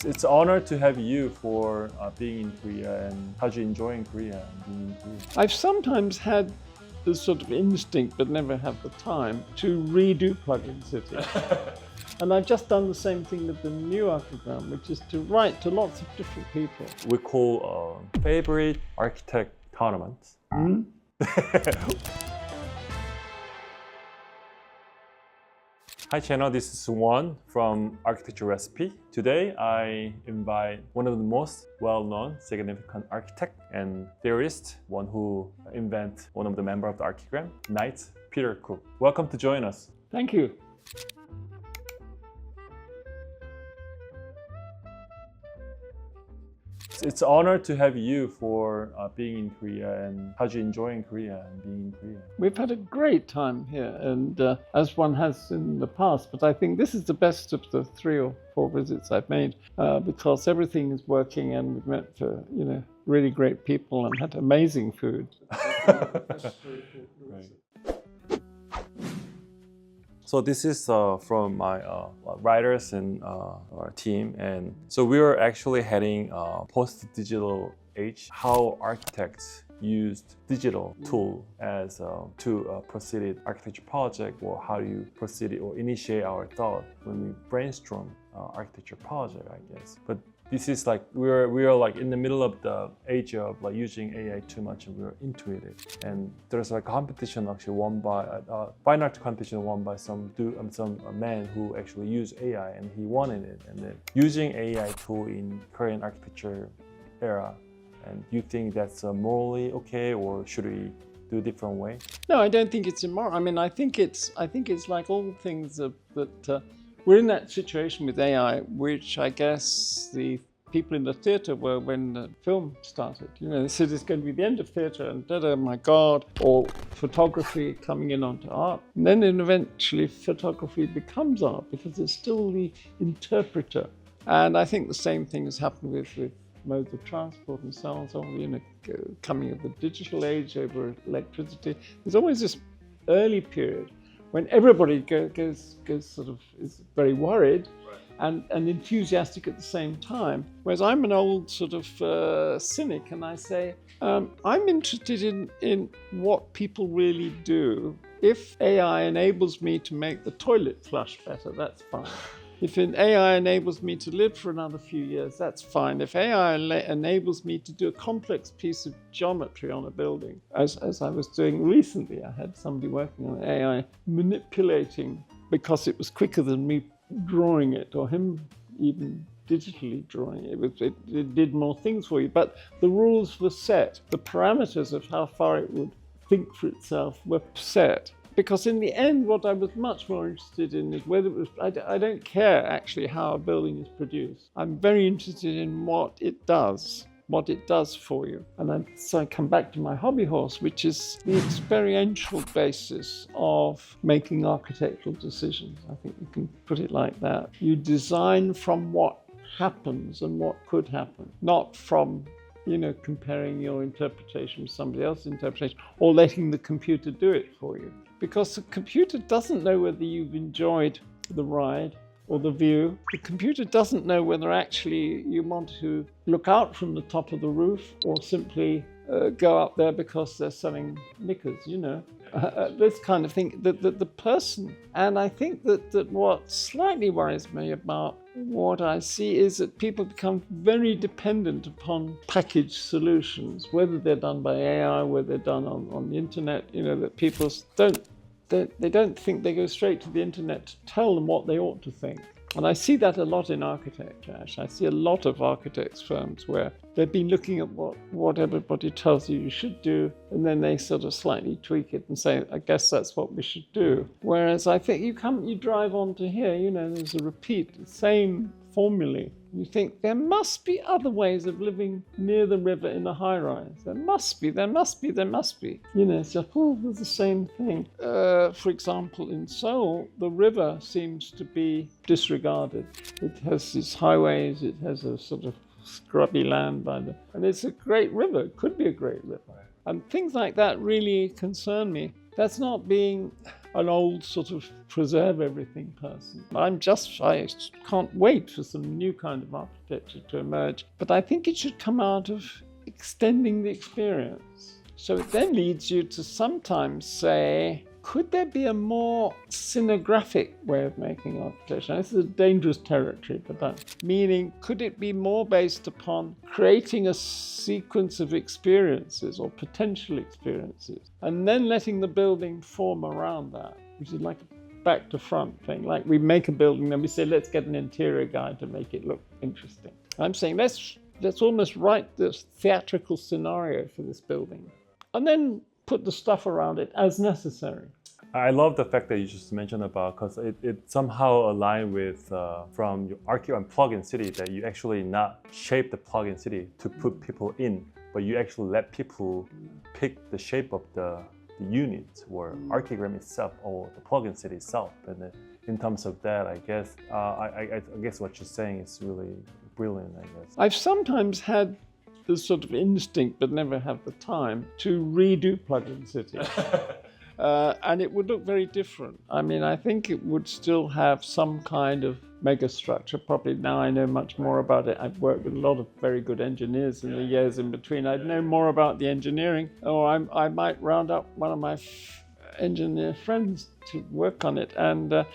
It's an honor to have you for being in Korea, and how do you enjoying Korea and being in Korea? I've sometimes had this sort of instinct, but never had the time, to redo Plug-in City. And I've just done the same thing with the new Archigram, which is to write to lots of different people. We call favorite architect tournaments. Hi channel, this is Juan from Architecture Recipe. Today I invite one of the most well-known significant architect and theorist, one who invent one of the member of the Archigram, Knight Peter Cook. Welcome to join us. Thank you. It's an honor to have you for being in Korea, and how do you enjoying Korea and being in Korea? We've had a great time here, and as one has in the past, but I think this is the best of the 3 or 4 visits I've made because everything is working, and we've met really great people and had amazing food. Right. So this is from my writers and our team, and so we are actually heading post-digital age. How architects used digital tool as to proceed architecture project, or how do you proceed or initiate our thought when we brainstorm architecture project, I guess. But this is like we are like in the middle of the age of like using AI too much, and we're into it. And there's like a competition actually won by fine art competition won by some man who actually used AI, and he won in it. And then using AI tool in Korean architecture era, and you think that's morally okay, or should we do a different way? No, I don't think it's immoral. I mean, I think it's like all things that. We're in that situation with AI, which I guess the people in the theatre were when the film started. They said it's going to be the end of theatre, and oh my God, or photography coming in onto art. And then eventually photography becomes art because it's still the interpreter. And I think the same thing has happened with modes of transport and so on. So, coming of the digital age over electricity. There's always this early period when everybody goes sort of is very worried, right, and enthusiastic at the same time. Whereas I'm an old sort of cynic, and I say, I'm interested in what people really do. If AI enables me to make the toilet flush better, that's fine. If an AI enables me to live for another few years, that's fine. If AI enables me to do a complex piece of geometry on a building, as I was doing recently, I had somebody working on AI manipulating, because it was quicker than me drawing it, or him even digitally drawing it. It did more things for you, but the rules were set. The parameters of how far it would think for itself were set. Because in the end, what I was much more interested in is whether it was, I don't care actually how a building is produced. I'm very interested in what it does for you. And so I come back to my hobby horse, which is the experiential basis of making architectural decisions. I think you can put it like that. You design from what happens and what could happen, not from comparing your interpretation with somebody else's interpretation, or letting the computer do it for you. Because the computer doesn't know whether you've enjoyed the ride or the view. The computer doesn't know whether actually you want to look out from the top of the roof, or simply go up there because they're selling knickers, this kind of thing. The person, and I think that what slightly worries me about what I see is that people become very dependent upon packaged solutions, whether they're done by AI, whether they're done on the internet, that people don't think. They go straight to the internet to tell them what they ought to think. And I see that a lot in architecture, actually. I see a lot of architects' firms where they've been looking at what everybody tells you should do, and then they sort of slightly tweak it and say, I guess that's what we should do. Whereas I think you drive onto here, there's a repeat, the same formulae. You think there must be other ways of living near the river in a high-rise. There must be. It's just, there's the same thing. For example, in Seoul, the river seems to be disregarded. It has its highways, it has a sort of scrubby land and it's a great river. It could be a great river. And things like that really concern me. That's not being an old sort of preserve everything person. I can't wait for some new kind of architecture to emerge. But I think it should come out of extending the experience. So it then leads you to sometimes say, could there be a more scenographic way of making architecture? Now, this is a dangerous territory for that. Meaning, could it be more based upon creating a sequence of experiences or potential experiences, and then letting the building form around that, which is like a back to front thing. Like we make a building, then we say, let's get an interior guy to make it look interesting. I'm saying, let's almost write this theatrical scenario for this building, and then put the stuff around it as necessary. I love the fact that you just mentioned about, because it somehow aligned with from your Archigram plugin city, that you actually not shape the plugin city to put people in, but you actually let people pick the shape of the unit or Archigram itself or the plugin city itself. And then in terms of that, I guess I guess what you're saying is really brilliant. I guess I've sometimes had the sort of instinct, but never have the time to redo plugin city. And it would look very different. I mean, I think it would still have some kind of megastructure. Probably now I know much more about it. I've worked with a lot of very good engineers in the years in between. I'd know more about the engineering, or I might round up one of my engineer friends to work on it. And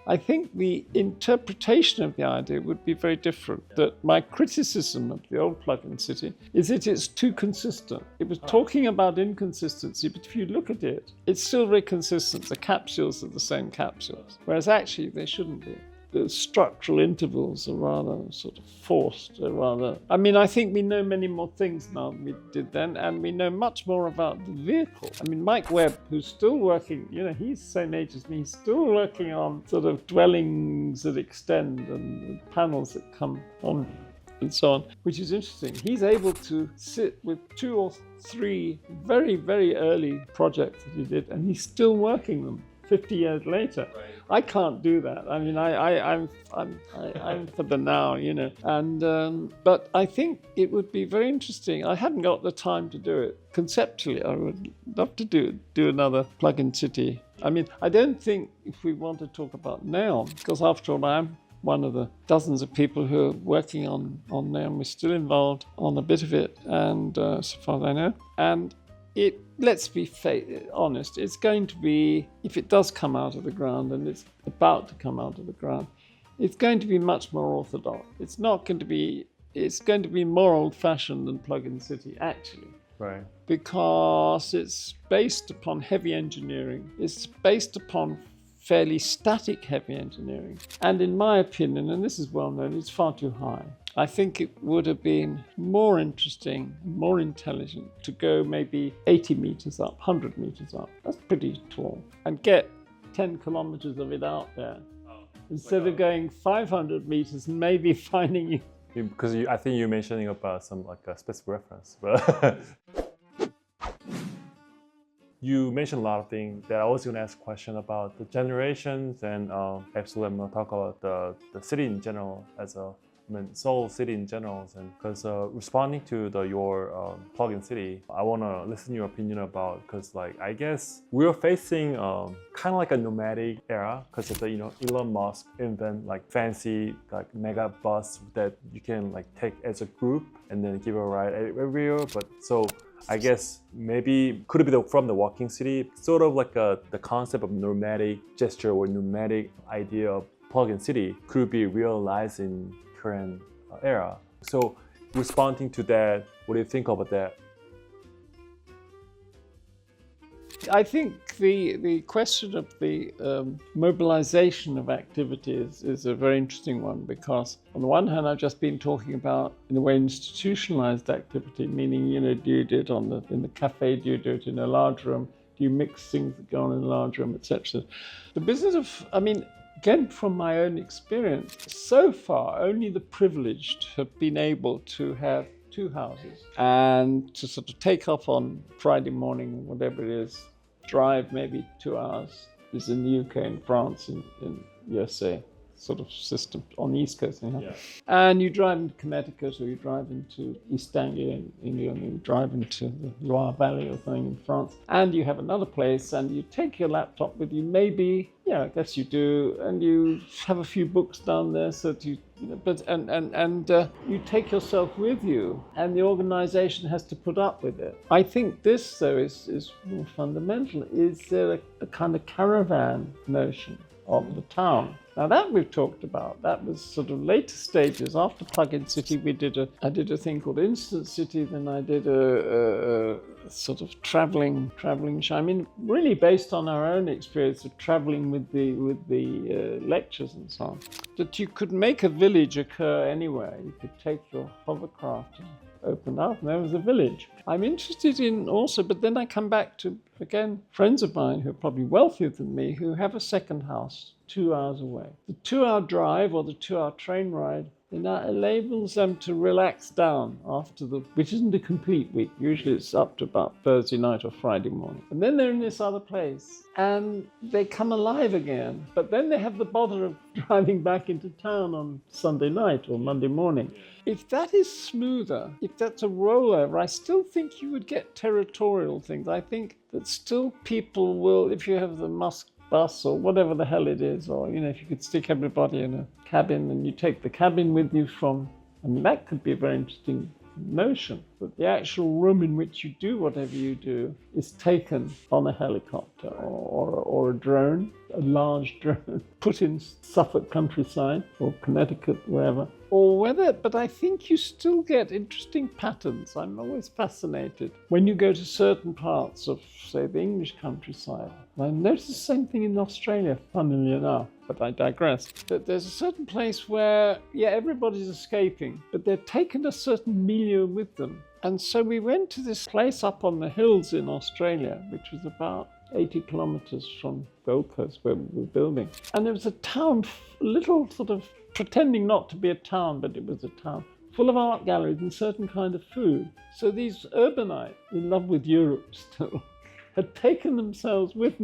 I think the interpretation of the idea would be very different. That my criticism of the old plugin city is that it's too consistent. It was talking about inconsistency, but if you look at it, it's still very consistent. The capsules are the same capsules, whereas actually they shouldn't be. The structural intervals are rather sort of forced, I mean, I think we know many more things now than we did then, and we know much more about the vehicle. I mean, Mike Webb, who's still working, he's the same age as me, he's still working on sort of dwellings that extend and panels that come on and so on, which is interesting. He's able to sit with 2 or 3 very, very early projects that he did, and he's still working them 50 years later. Right. I can't do that. I mean, I'm for the now, And but I think it would be very interesting. I haven't got the time to do it. Conceptually, I would love to do another plugin city. I mean, I don't think if we want to talk about Neon, because after all, I'm one of the dozens of people who are working on Neon. We're still involved on a bit of it, and so far as I know, and let's be honest, it's going to be, if it does come out of the ground, and it's about to come out of the ground, it's going to be much more orthodox. It's going to be more old-fashioned than Plugin City, actually. Right. Because it's based upon heavy engineering. It's based upon fairly static heavy engineering. And in my opinion, and this is well known, it's far too high. I think it would have been more interesting, more intelligent to go maybe 80 meters up, 100 meters up. That's pretty tall. And get 10 kilometers of it out there. Instead of going 500 meters and maybe finding you. Because I think you're mentioning about some like a specific reference. But you mentioned a lot of things that I was going to ask a question about the generations, and absolutely I'm going to talk about the city in general Seoul city in general, and because responding to your plugin city, I want to listen to your opinion about, because like I guess we're facing kind of like a nomadic era because of the Elon Musk invent like fancy like mega bus that you can like take as a group and then give a ride everywhere. But so I guess maybe could it be from the walking city, sort of like the concept of nomadic gesture or nomadic idea of plugin city could be realized in current era. So responding to that, what do you think about that? I think the question of the mobilization of activities is a very interesting one, because on the one hand I've just been talking about in a way institutionalized activity, meaning do you do it in the cafe, do you do it in a large room, do you mix things that go on in a large room, etc. The business of, again, from my own experience, so far only the privileged have been able to have 2 houses and to sort of take off on Friday morning, whatever it is, drive maybe 2 hours. This is in the UK, in France, in USA, sort of system on the East Coast. Anyhow. And you drive into Connecticut, or you drive into East Anglia in England, or you drive into the Loire Valley or something in France, and you have another place, and you take your laptop with you, maybe, yeah, I guess you do, and you have a few books down there, so that you know, but you take yourself with you, and the organization has to put up with it. I think this, though, is more fundamental. Is there a kind of caravan notion of the town? Now that we've talked about, that was sort of later stages. After Plug-in City, I did a thing called Instant City, then I did a sort of traveling show. I mean, really based on our own experience of traveling with the lectures and so on. That you could make a village occur anywhere. You could take your hovercraft and open up, and there was a village. I'm interested in also, but then I come back to, again, friends of mine who are probably wealthier than me, who have a second house 2 hours away. The 2-hour drive or the 2-hour train ride enables them to relax down after which isn't a complete week. Usually it's up to about Thursday night or Friday morning. And then they're in this other place and they come alive again. But then they have the bother of driving back into town on Sunday night or Monday morning. If that is smoother, if that's a rollover, I still think you would get territorial things. I think that still people will, if you have the Musk bus or whatever the hell it is, or, you know, if you could stick everybody in a cabin and you take the cabin with you from, I mean, that could be a very interesting notion, that the actual room in which you do whatever you do is taken on a helicopter or a drone, a large drone, put in Suffolk countryside or Connecticut, wherever. Or whether, but I think you still get interesting patterns. I'm always fascinated when you go to certain parts of, say, the English countryside. I noticed the same thing in Australia, funnily enough, but I digress. That there's a certain place where, yeah, everybody's escaping, but they've taken a certain milieu with them. And so we went to this place up on the hills in Australia, which was about 80 kilometers from Gold Coast where we were building. And there was a town, little sort of pretending not to be a town, but it was a town, full of art galleries and certain kind of food. So these urbanites, in love with Europe still, had taken themselves with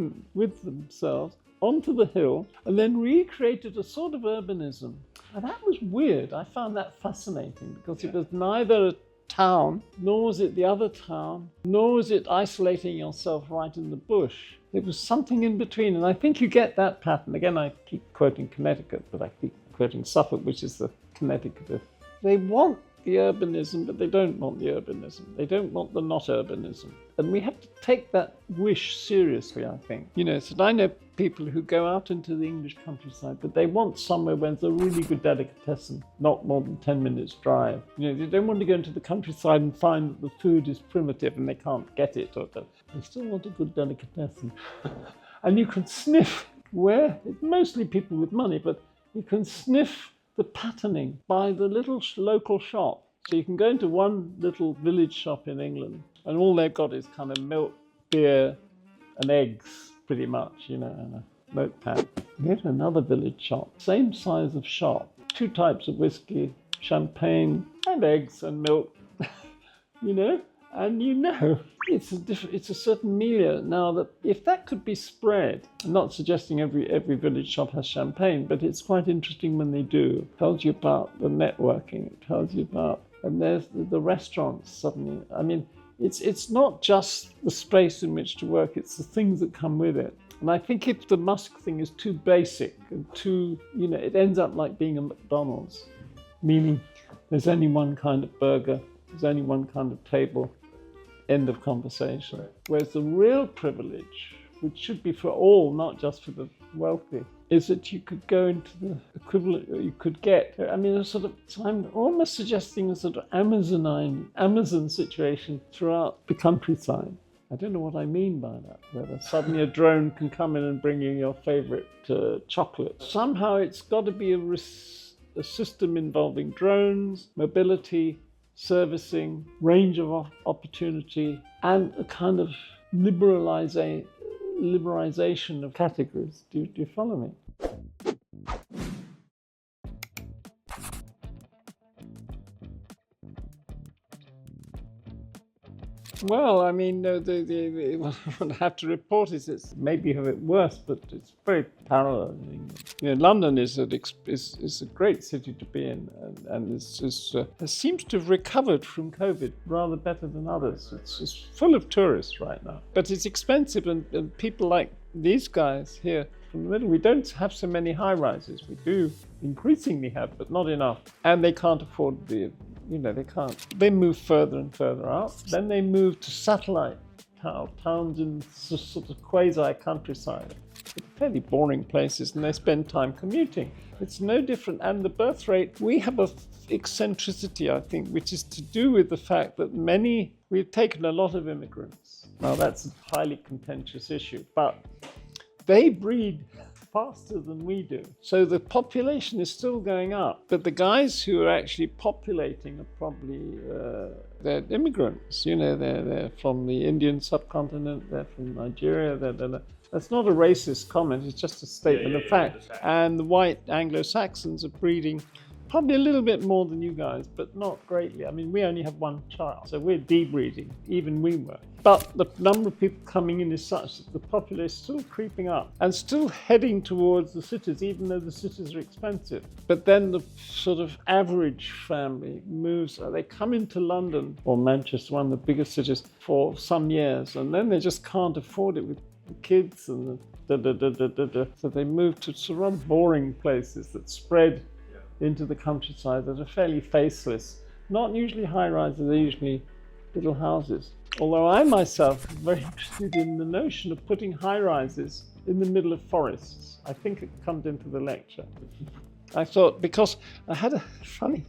themselves onto the hill and then recreated a sort of urbanism. And that was weird. I found that fascinating because it was neither a town, nor was it the other town, nor was it isolating yourself right in the bush. It was something in between, and I think you get that pattern. Again, I keep quoting Connecticut, but I keep quoting Suffolk, which is the Connecticut. They want the urbanism, but they don't want the urbanism. They don't want the not urbanism. And we have to take that wish seriously, I think. You know, so I know people who go out into the English countryside, but they want somewhere where there's a really good delicatessen, not more than 10 minutes drive. You know, they don't want to go into the countryside and find that the food is primitive and they can't get it. Or they still want a good delicatessen. And you can sniff where, mostly people with money, but you can sniff the patterning by the little local shop. So you can go into one little village shop in England and all they've got is kind of milk, beer and eggs, pretty much, you know, and a notepad. You go to another village shop, same size of shop, 2 types of whiskey, champagne and eggs and milk, you know, and you know, it's a certain milieu. Now that if that could be spread, I'm not suggesting every village shop has champagne, but it's quite interesting when they do. It tells you about the networking, it tells you about, and there's the restaurants suddenly. I mean, it's not just the space in which to work, it's the things that come with it. And I think if the Musk thing is too basic and too, you know, it ends up like being a McDonald's, meaning there's only one kind of burger, there's only one kind of table, end of conversation. Right. Whereas the real privilege, which should be for all, not just for the wealthy, is that you could go into the equivalent, or you could get, I mean, a sort of, so I'm almost suggesting a sort of Amazon situation throughout the countryside. I don't know what I mean by that, whether suddenly a drone can come in and bring you your favorite chocolate. Somehow it's got to be a system involving drones, mobility, servicing, range of opportunity, and a kind of liberalization of categories. Do you follow me? Well, I mean, what I have to report is it's maybe a bit worse, but it's very parallel. London is a great city to be in, and seems to have recovered from COVID rather better than others. It's full of tourists right now, but it's expensive, and people like these guys here from the middle, we don't have so many high rises. We do increasingly have, but not enough, and they can't afford they can't. They move further and further out. Then they move to satellite towns in sort of quasi countryside, fairly boring places, and they spend time commuting. It's no different. And the birth rate, we have a eccentricity, I think, which is to do with the fact that we've taken a lot of immigrants. Now that's a highly contentious issue, but they breed faster than we do. So the population is still going up, but the guys who are actually populating are probably they're immigrants. They're from the Indian subcontinent, they're from Nigeria. That's not a racist comment, it's just a statement of fact. And the white Anglo-Saxons are breeding probably a little bit more than you guys, but not greatly. I mean, we only have one child, so we're debreeding, even we were. But the number of people coming in is such that the population is still creeping up and still heading towards the cities, even though the cities are expensive. But then the sort of average family moves, they come into London or Manchester, one of the biggest cities, for some years, and then they just can't afford it with the kids and so they move to sort of boring places that spread into the countryside that are fairly faceless. Not usually high-rises, they're usually little houses. Although I myself am very interested in the notion of putting high-rises in the middle of forests. I think it comes into the lecture. I thought, because I had a funny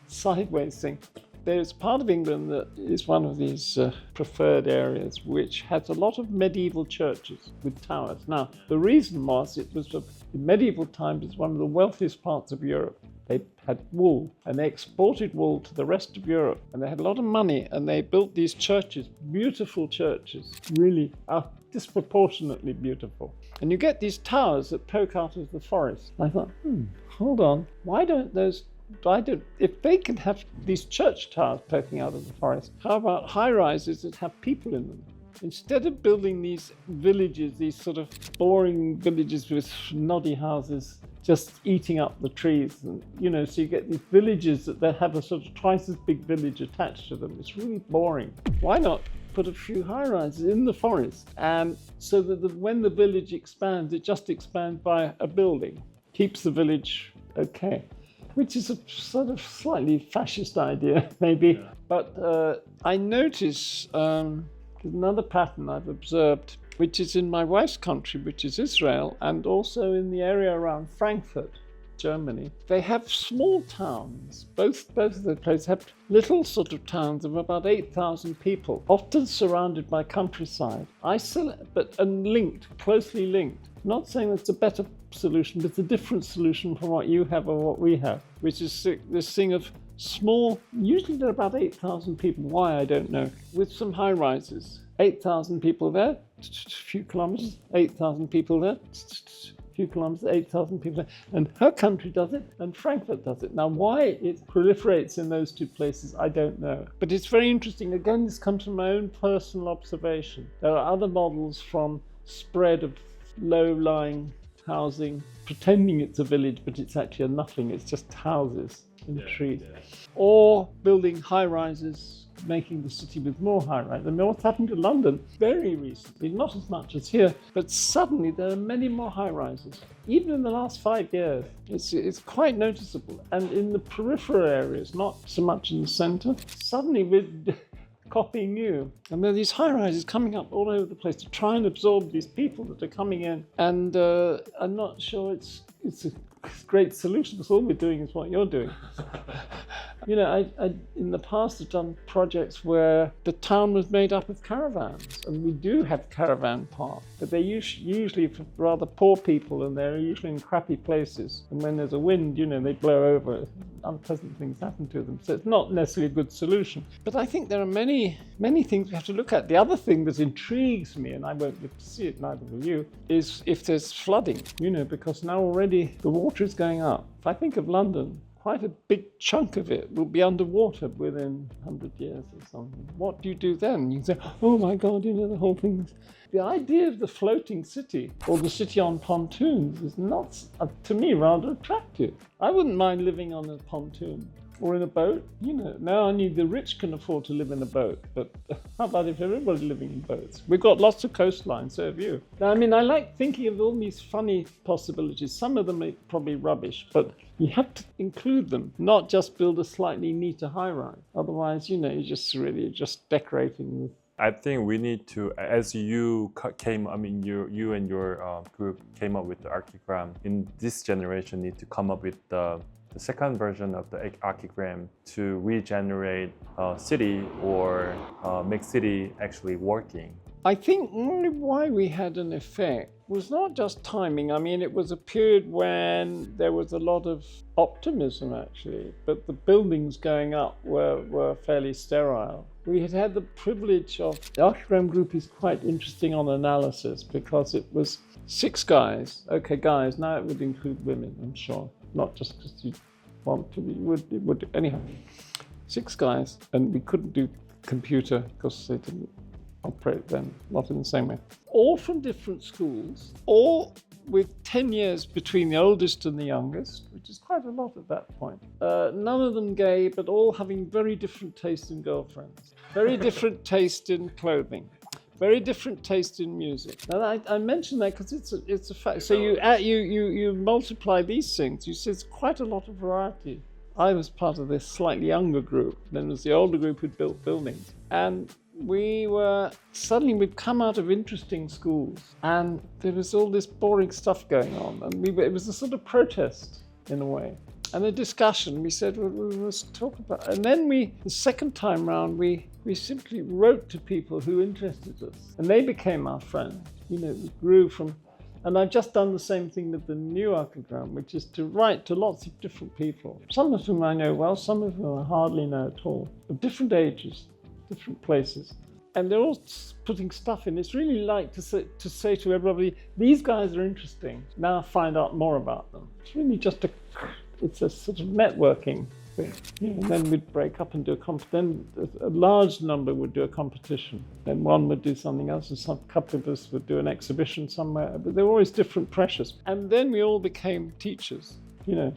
sideways thing. There's part of England that is one of these preferred areas which has a lot of medieval churches with towers. Now, the reason was it was in medieval times it's one of the wealthiest parts of Europe. They had wool, and they exported wool to the rest of Europe, and they had a lot of money, and they built these churches, beautiful churches, really disproportionately beautiful. And you get these towers that poke out of the forest. I thought, hold on, if they can have these church towers poking out of the forest, how about high-rises that have people in them? Instead of building these villages, these sort of boring villages with noddy houses just eating up the trees, and so you get these villages that have a sort of twice as big village attached to them. It's really boring. Why not put a few high-rises in the forest, and so that when the village expands, it just expands by a building, keeps the village okay. Which is a sort of slightly fascist idea, maybe. Yeah. But I notice there's another pattern I've observed, which is in my wife's country, which is Israel, and also in the area around Frankfurt, Germany. They have small towns. Both of the places have little sort of towns of about 8,000 people, often surrounded by countryside, isolated and linked, closely linked. Not saying that's a better solution, but it's a different solution from what you have or what we have, which is this thing of small, usually there are about 8,000 people, why I don't know, with some high rises. 8,000 people there, a few kilometers, 8,000 people there, a few kilometers, 8,000 people there. And her country does it, and Frankfurt does it. Now, why it proliferates in those two places, I don't know. But it's very interesting. Again, this comes from my own personal observation. There are other models from spread of low-lying housing, pretending it's a village, but it's actually a nothing. It's just houses and trees. Yeah. Or building high-rises, making the city with more high-rises. I mean, what's happened to London very recently, not as much as here, but suddenly there are many more high-rises. Even in the last 5 years, it's quite noticeable. And in the peripheral areas, not so much in the centre, suddenly we're copying you. And there are these high-rises coming up all over the place to try and absorb these people that are coming in. And I'm not sure it's a great solution, because all we're doing is what you're doing. I in the past have done projects where the town was made up of caravans, and we do have caravan parks, but they're usually for rather poor people, and they're usually in crappy places. And when there's a wind, they blow over. Unpleasant things happen to them. So it's not necessarily a good solution. But I think there are many things we have to look at. The other thing that intrigues me, and I won't live to see it, neither will you, is if there's flooding, because now already the water is going up. If I think of London, quite a big chunk of it will be underwater within 100 years or something. What do you do then? You say, oh my God, the whole thing. The idea of the floating city or the city on pontoons is not, to me, rather attractive. I wouldn't mind living on a pontoon or in a boat. Now only the rich can afford to live in a boat, but how about if everybody's living in boats? We've got lots of coastlines, so have you. Now, I like thinking of all these funny possibilities. Some of them are probably rubbish, but you have to include them, not just build a slightly neater high-rise. Otherwise, you're just decorating with. I think we need to, as you and your group came up with the Archigram, in this generation need to come up with the second version of the Akigram to regenerate city or make city actually working. I think why we had an effect was not just timing. It was a period when there was a lot of optimism actually, but the buildings going up were fairly sterile. We had the privilege of, the Archigram group is quite interesting on analysis because it was 6 guys. Okay, guys, now it would include women, I'm sure. Not just because you want to, it would anyhow. 6 guys, and we couldn't do computer because they didn't operate then, not in the same way. All from different schools, all with 10 years between the oldest and the youngest, which is quite a lot at that point. None of them gay, but all having very different taste in girlfriends, very different taste in clothing, very different taste in music. Now I mention that because it's a fact. So you multiply these things. You see, it's quite a lot of variety. I was part of this slightly younger group. Then was the older group who built buildings, and we'd come out of interesting schools, and there was all this boring stuff going on, and it was a sort of protest in a way. And a discussion, we said, well, let's talk about it. And then the second time round, we simply wrote to people who interested us, and they became our friends. It grew from, and I've just done the same thing with the new Akigram, which is to write to lots of different people. Some of whom I know well, some of whom I hardly know at all, of different ages, different places. And they're all putting stuff in. It's really like to say to everybody, these guys are interesting, now find out more about them. It's really just it's a sort of networking thing. And then we'd break up and do then a large number would do a competition. Then one would do something else, and a couple of us would do an exhibition somewhere. But there were always different pressures. And then we all became teachers.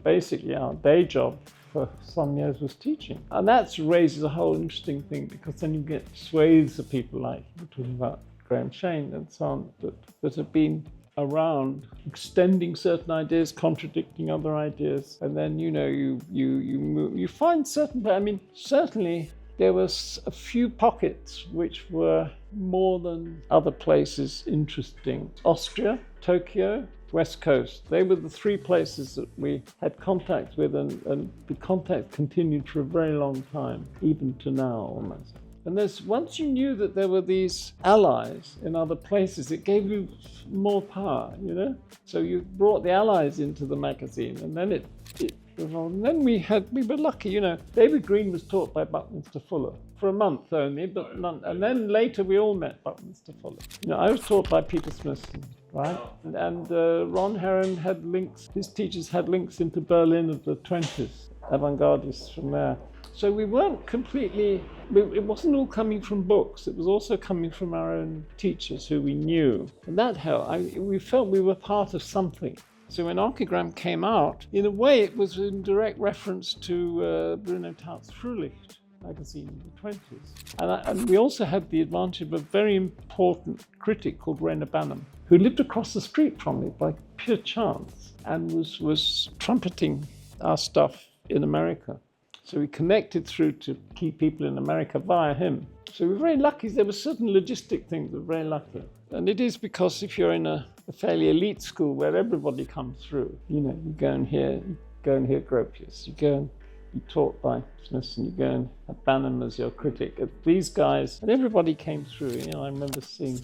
Basically our day job for some years was teaching. And that raises a whole interesting thing, because then you get swathes of people like we're talking about Graham Shane and so on that have been around extending certain ideas, contradicting other ideas, and then you find certain. Certainly there was a few pockets which were more than other places interesting. Austria, Tokyo, West Coast. They were the 3 places that we had contact with, and the contact continued for a very long time, even to now almost. And once you knew that there were these allies in other places, it gave you more power, So you brought the allies into the magazine, and then it evolved. And then we were lucky, David Green was taught by Buckminster Fuller for a month only, but none. And then later we all met Buckminster Fuller. I was taught by Peter Smithson, right? And Ron Heron had links. His teachers had links into Berlin of the 20s, avant-gardists from there. So we weren't completely, it wasn't all coming from books, it was also coming from our own teachers who we knew. And that helped. We felt we were part of something. So when Archigram came out, in a way it was in direct reference to Bruno Taut's Frühlicht magazine in the 20s. And we also had the advantage of a very important critic called Rainer Banham, who lived across the street from me by pure chance and was trumpeting our stuff in America. So we connected through to key people in America via him. So we were very lucky. There were certain logistic things that were very lucky. And it is because if you're in a fairly elite school where everybody comes through, you go and hear Gropius, you go and be taught by Smithson, you go and have Banham as your critic. These guys, and everybody came through. I remember seeing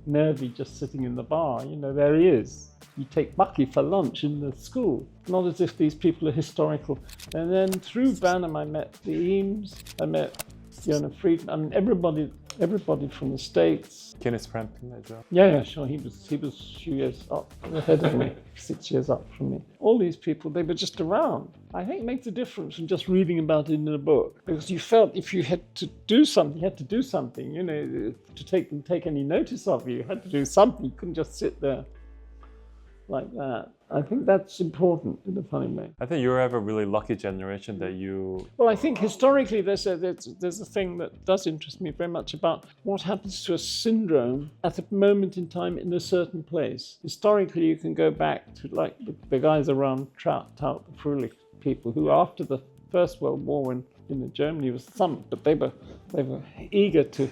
Nervy just sitting in the bar, there he is. You take Bucky for lunch in the school, not as if these people are historical. And then through Banham, I met the Eames, I met Fiona Friedman, everybody everybody from the States. Kenneth Frampton as well. Yeah, sure. He was a few years up ahead of me, 6 years up from me. All these people, they were just around. I think it makes a difference from just reading about it in a book, because you felt if you had to do something, you had to do something. You know, to take any notice of you had to do something. You couldn't just sit there like that. I think that's important in a funny way. I think you have a really lucky generation that you... Well, I think historically there's a thing that does interest me very much about what happens to a syndrome at a moment in time in a certain place. Historically, you can go back to like the guys around Trout, the Fröhlich people, who after the First World War, when Germany was thumped, but they were eager to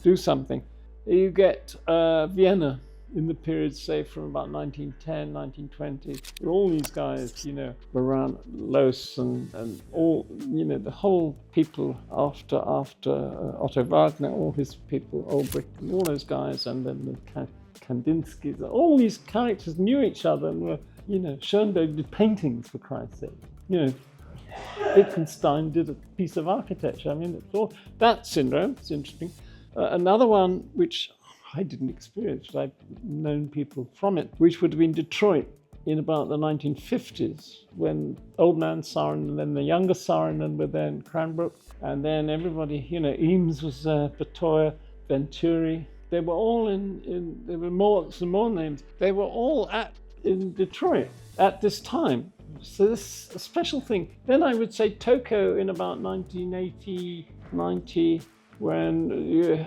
do something. You get Vienna in the period, say, from about 1910, 1920, all these guys, you know, were around Loos and all, you know, the whole people after Otto Wagner, all his people, Ulbricht, and all those guys, and then the Kandinskys, all these characters knew each other and were, you know, Schoenberg did paintings, for Christ's sake. You know, Wittgenstein did a piece of architecture. I mean, it's all that syndrome. It's interesting. Another one, which I didn't experience, but I've known people from it, which would have been Detroit in about the 1950s, when Old Man Saarinen and then the younger Saarinen were there in Cranbrook, and then everybody, you know, Eames was there, Batoya, Venturi. They were all there were some more names. They were all in Detroit at this time. So this is a special thing. Then I would say Tokyo in about 1980, 90, when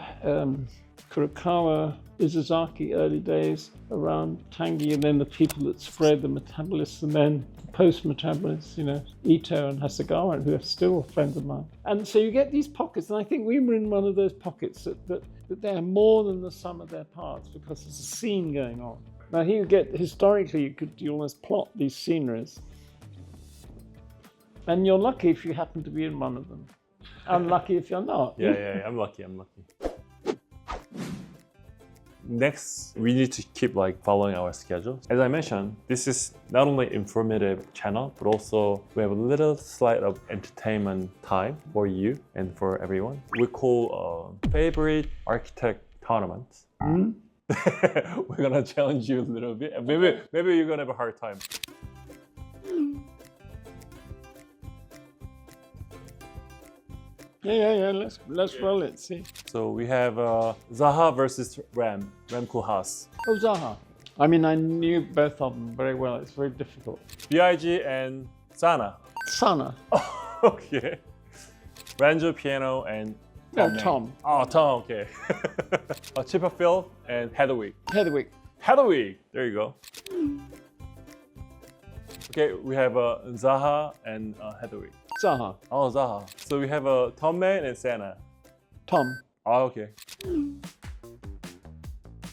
Kurokawa, Izuzaki, early days around Tangi, and then the people that spread, the metabolists, and then post-metabolists, you know, Ito and Hasegawa, who are still friends of mine. And so you get these pockets, and I think we were in one of those pockets that they're more than the sum of their parts, because there's a scene going on. Now here you get, historically, you almost plot these sceneries, and you're lucky if you happen to be in one of them. Unlucky if you're not. Yeah, I'm lucky. Next, we need to keep like following our schedule. As I mentioned, this is not only informative channel, but also we have a little slight of entertainment time for you and for everyone. We call favorite architect tournaments. We're gonna challenge you a little bit. Maybe you're gonna have a hard time. Yeah. Let's roll it. See. So we have Zaha versus Rem Koolhaas. Oh, Zaha. I mean, I knew both of them very well. It's very difficult. BIG and Sana. Sana. Okay. Banjo, piano, and Tom. Oh, Tom. Okay. Chipperfield and Hedwig. Hedwig. There you go. Okay, we have Zaha and Hedwig. Zaha. Oh, Zaha. So we have Tom Main and Sana. Tom. Oh, okay.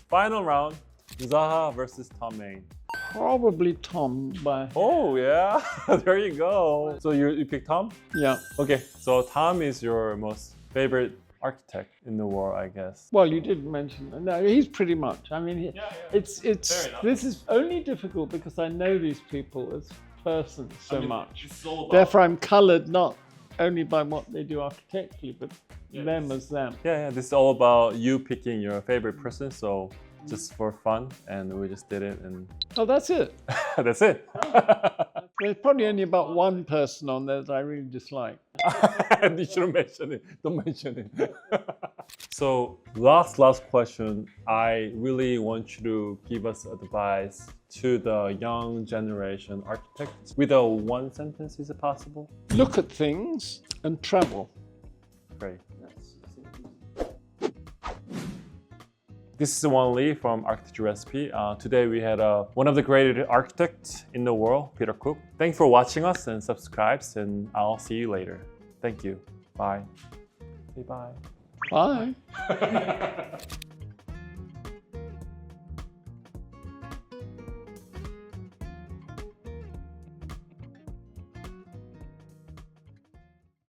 Final round, Zaha versus Tom Main. Probably Tom by... Oh, yeah. There you go. So you pick Tom? Yeah. Okay, so Tom is your most favorite architect in the world, I guess. Well, you did mention... No, he's pretty much. I mean, it's this is only difficult because I know these people as persons so much. Therefore, I'm colored not only by what they do architecturally, but them as them. Yeah, this is all about you picking your favorite person, so just for fun, and we just did it, and... Oh, that's it? That's it. There's probably only about one person on there that I really dislike. You shouldn't mention it. Don't mention it. So, last question. I really want you to give us advice to the young generation architects. With a one sentence, is it possible? Look at things and travel. Great. This is Won Lee from Architecture Recipe. Today we had one of the greatest architects in the world, Peter Cook. Thanks for watching us and subscribe, and I'll see you later. Thank you. Bye. Say bye. Bye.